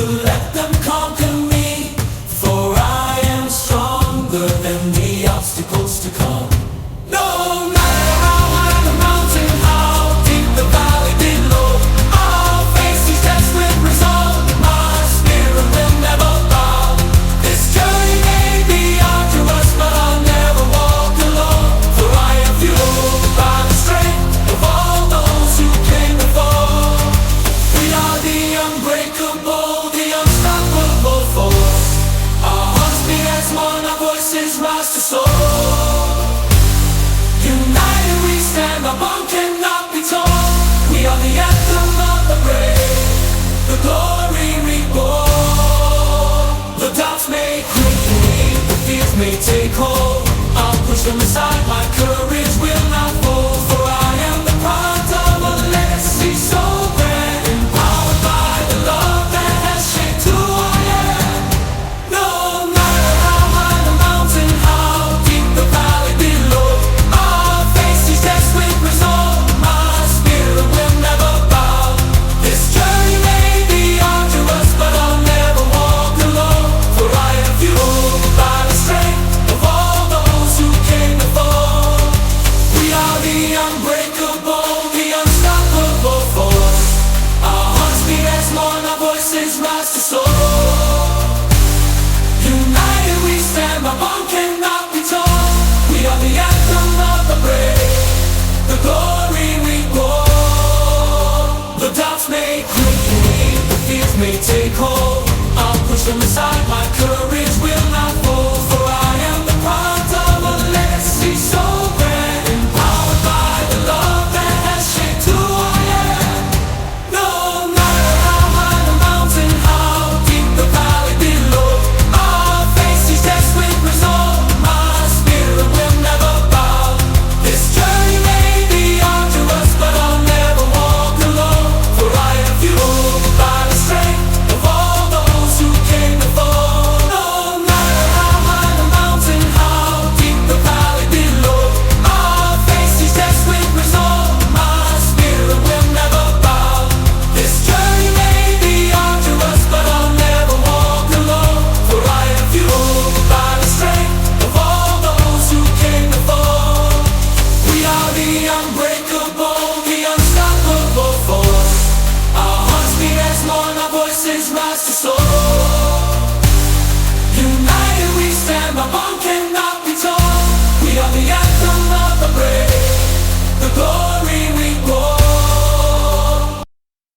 let them conquer me, for I am stronger than the obstacles to come. No matter how high the mountain, how deep the valley below, I'll face these tests with resolve. My spirit will never bow. This journey may be arduous, but I'll never walk alone, for I am fueled by the strength of all those who came before. We are the unbreakable, the unstoppable force. Our hearts beat as one, our voices rise to soar. United we stand, our bond cannot be torn. We are the anthem of the brave, the glory reborn. The doubts may creep, the fears may take hold. I'll push them aside, my courage will not fold, for I am the product of a legacy so grand, empowered by the love that has shaped who I am. No matter how high the mountain, how deep the valley below, I'll face these tests with resolve. My spirit will never bow. This journey may be arduous, but I'll never walk alone, for I am fueled by the strength of all those who came before. We are the unbreakable, the unstoppable force. Our hearts beat as one, our voices rise to soar. United we stand, our bond cannot be torn. We are the anthem of the brave, the glory reborn. The doubts may creep, the fears may take hold. I'll push them aside, my courage will not fold, for I am the product of a legacy so grand, empowered by the love that has shaped who I am. No matter how high the mountain, how deep the valley below, I'll face these tests with resolve. My spirit will never bow. This journey may be arduous, but I'll never walk alone, for I am fueled by the strength of all those who came before. No matter how high the mountain, how deep the valley below, I'll face these tests with resolve. My spirit will never bow. This journey may be arduous, but I'll never walk alone, for I am fueled by the strength of all those who came before. We are the unbreakable, the unstoppable force. Our hearts beat as one, our voices rise to soar.